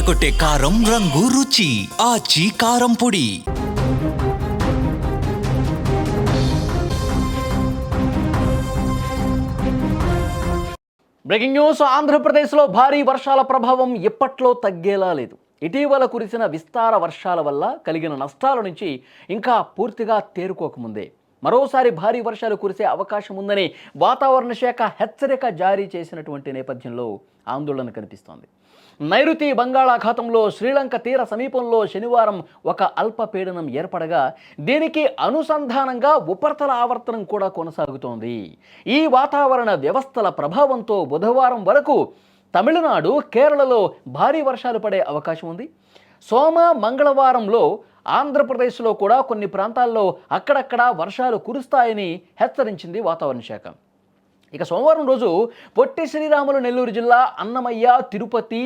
అదరగొట్టే కారం రంగు రుచి ఆచి కారం పొడి. Breaking news. ఆంధ్రప్రదేశ్లో భారీ వర్షాల ప్రభావం ఎప్పట్లో తగ్గేలా లేదు. ఇటీవల కురిసిన విస్తార వర్షాల వల్ల కలిగిన నష్టాల నుంచి ఇంకా పూర్తిగా తేరుకోకముందే మరోసారి భారీ వర్షాలు కురిసే అవకాశం ఉందని వాతావరణ శాఖ హెచ్చరిక జారీ చేసినటువంటి నేపథ్యంలో ఆందోళన కనిపిస్తోంది. నైరుతి బంగాళాఖాతంలో శ్రీలంక తీర సమీపంలో శనివారం ఒక అల్పపీడనం ఏర్పడగా దీనికి అనుసంధానంగా ఉపరితల ఆవర్తనం కూడా కొనసాగుతోంది. ఈ వాతావరణ వ్యవస్థల ప్రభావంతో బుధవారం వరకు తమిళనాడు, కేరళలో భారీ వర్షాలు పడే అవకాశం ఉంది. సోమ, మంగళవారంలో ఆంధ్రప్రదేశ్లో కూడా కొన్ని ప్రాంతాల్లో అక్కడక్కడ వర్షాలు కురుస్తాయని హెచ్చరించింది వాతావరణ శాఖ. ఇక సోమవారం రోజు పొట్టి శ్రీరాములు నెల్లూరు జిల్లా, అన్నమయ్య, తిరుపతి,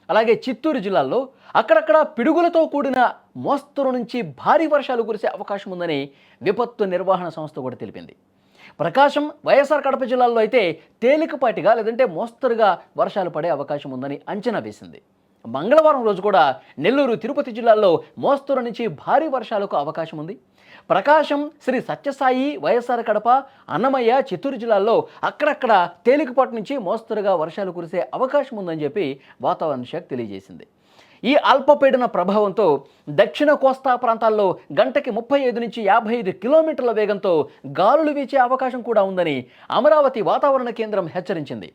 అలాగే చిత్తూరు జిల్లాల్లో అక్కడక్కడ పిడుగులతో కూడిన మోస్తరు నుంచి భారీ వర్షాలు కురిసే అవకాశం ఉందని విపత్తు నిర్వహణ సంస్థ కూడా తెలిపింది. ప్రకాశం, వైఎస్ఆర్ కడప జిల్లాల్లో అయితే తేలికపాటిగా లేదంటే మోస్తరుగా వర్షాలు పడే అవకాశం ఉందని అంచనా వేసింది. మంగళవారం రోజు కూడా నెల్లూరు, తిరుపతి జిల్లాల్లో మోస్తరు నుంచి భారీ వర్షాలకు అవకాశం ఉంది. ప్రకాశం, శ్రీ సత్యసాయి, వైఎస్ఆర్ కడప, అన్నమయ్య, చిత్తూరు జిల్లాల్లో అక్కడక్కడ తేలికపాటి నుంచి మోస్తరుగా వర్షాలు కురిసే అవకాశం ఉందని చెప్పి వాతావరణ శాఖ తెలియజేసింది. ఈ అల్పపీడన ప్రభావంతో దక్షిణ కోస్తా ప్రాంతాల్లో గంటకి 35 నుంచి 55 కిలోమీటర్ల వేగంతో గాలులు వీచే అవకాశం కూడా ఉందని అమరావతి వాతావరణ కేంద్రం హెచ్చరించింది.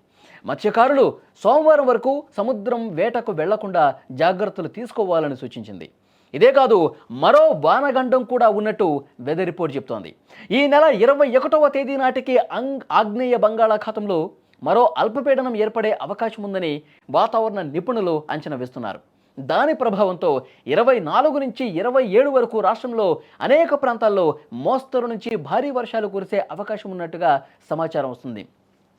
మత్స్యకారులు సోమవారం వరకు సముద్రం వేటకు వెళ్లకుండా జాగ్రత్తలు తీసుకోవాలని సూచించింది. ఇదే కాదు, మరో వానగండం కూడా ఉన్నట్టు వెదర్ రిపోర్ట్ చెప్తోంది. ఈ నెల 21వ తేదీ నాటికి ఆగ్నేయ బంగాళాఖాతంలో మరో అల్పపీడనం ఏర్పడే అవకాశం ఉందని వాతావరణ నిపుణులు అంచనా వేస్తున్నారు. దాని ప్రభావంతో 24 నుంచి 27 వరకు రాష్ట్రంలో అనేక ప్రాంతాల్లో మోస్తరు నుంచి భారీ వర్షాలు కురిసే అవకాశం ఉన్నట్టుగా సమాచారం వస్తుంది.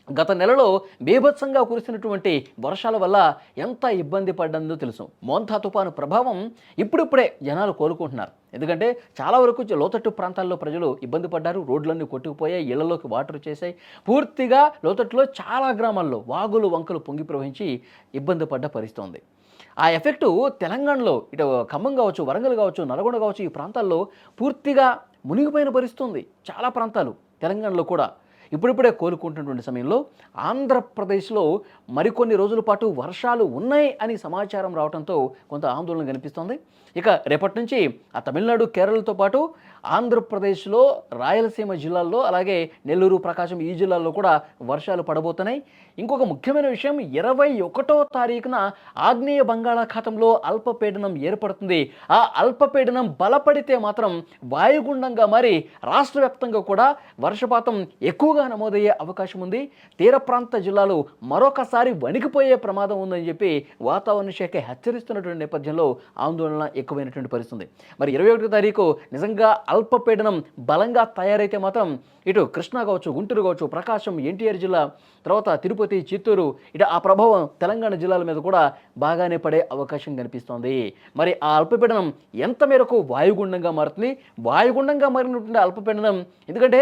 గత నెలలో బీభత్సంగా కురిసినటువంటి వర్షాల వల్ల ఎంత ఇబ్బంది పడ్డందో తెలుసు. మోంతా తుఫాను ప్రభావం ఇప్పుడిప్పుడే జనాలు కోలుకుంటున్నారు. ఎందుకంటే చాలా వరకు లోతట్టు ప్రాంతాల్లో ప్రజలు ఇబ్బంది పడ్డారు. రోడ్లన్నీ కొట్టుకుపోయాయి, ఇళ్లలోకి వాటర్ వచ్చేసాయి. పూర్తిగా లోతట్టులో చాలా గ్రామాల్లో వాగులు, వంకలు పొంగి ప్రవహించి ఇబ్బంది పడ్డ పరిస్థితి ఉంది. ఆ ఎఫెక్టు తెలంగాణలో ఇటు ఖమ్మం కావచ్చు, వరంగల్ కావచ్చు, నల్గొండ కావచ్చు, ఈ ప్రాంతాల్లో పూర్తిగా మునిగిపోయిన పరిస్థితి ఉంది. చాలా ప్రాంతాలు తెలంగాణలో కూడా ఇప్పుడిప్పుడే కోలుకుంటున్నటువంటి సమయంలో ఆంధ్రప్రదేశ్లో మరికొన్ని రోజుల పాటు వర్షాలు ఉన్నాయి అని సమాచారం రావడంతో కొంత ఆందోళన కనిపిస్తోంది. ఇక రేపటి నుంచి ఆ తమిళనాడు, కేరళతో పాటు ఆంధ్రప్రదేశ్లో రాయలసీమ జిల్లాల్లో, అలాగే నెల్లూరు, ప్రకాశం ఈ జిల్లాల్లో కూడా వర్షాలు పడబోతున్నాయి. ఇంకొక ముఖ్యమైన విషయం, 21వ తారీఖున ఆగ్నేయ బంగాళాఖాతంలో అల్పపీడనం ఏర్పడుతుంది. ఆ అల్పపీడనం బలపడితే మాత్రం వాయుగుండంగా మారి రాష్ట్ర వ్యాప్తంగా కూడా వర్షపాతం ఎక్కువగా నమోదయ్యే అవకాశం ఉంది. తీర ప్రాంత జిల్లాలు మరొకసారి వణికిపోయే ప్రమాదం ఉందని చెప్పి వాతావరణ శాఖ హెచ్చరిస్తున్నటువంటి నేపథ్యంలో ఆందోళన ఎక్కువైనటువంటి పరిస్థితుంది. మరి 21వ తారీఖు నిజంగా అల్పపీడనం బలంగా తయారైతే మాత్రం ఇటు కృష్ణా కావచ్చు, గుంటూరు కావచ్చు, ప్రకాశం, ఎన్టీఆర్ జిల్లా, తర్వాత తిరుపతి, చిత్తూరు, ఇటు ఆ ప్రభావం తెలంగాణ జిల్లాల మీద కూడా బాగానే పడే అవకాశం కనిపిస్తోంది. మరి ఆ అల్పపీడనం ఎంత మేరకు వాయుగుండంగా మారుతుంది? వాయుగుండంగా మారినటువంటి అల్పపీడనం, ఎందుకంటే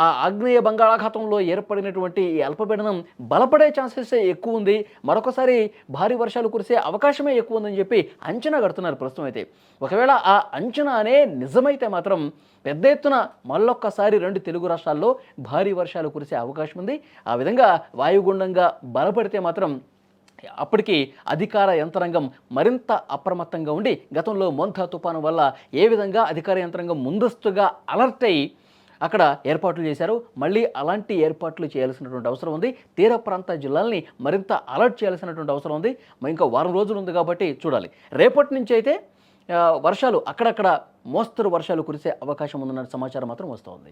ఆ ఆగ్నేయ బంగాళాఖాతంలో ఏర్పడినటువంటి ఈ అల్పపీడనం బలపడే ఛాన్సెస్ ఎక్కువ ఉంది. మరొకసారి భారీ వర్షాలు కురిసే అవకాశమే ఎక్కువ ఉందని చెప్పి అంచనా కడుతున్నారు ప్రస్తుతం అయితే. ఒకవేళ ఆ అంచనానే నిజమైతే మాత్రం పెద్ద ఎత్తున మళ్ళొక్కసారి 2 తెలుగు రాష్ట్రాల్లో భారీ వర్షాలు కురిసే అవకాశం ఉంది. ఆ విధంగా వాయుగుండంగా బలపడితే మాత్రం అప్పటికి అధికార యంత్రాంగం మరింత అప్రమత్తంగా ఉండి, గతంలో మోంతా తుఫాను వల్ల ఏ విధంగా అధికార యంత్రాంగం ముందస్తుగా అలర్ట్ అయ్యి అక్కడ ఏర్పాట్లు చేశారు, మళ్ళీ అలాంటి ఏర్పాట్లు చేయాల్సినటువంటి అవసరం ఉంది. తీర ప్రాంత జిల్లాల్ని మరింత అలర్ట్ చేయాల్సినటువంటి అవసరం ఉంది. ఇంకా వారం రోజులు ఉంది కాబట్టి చూడాలి. రేపటి నుంచి అయితే వర్షాలు అక్కడక్కడ మోస్తరు వర్షాలు కురిసే అవకాశం ఉందన్న సమాచారం మాత్రం వస్తోంది.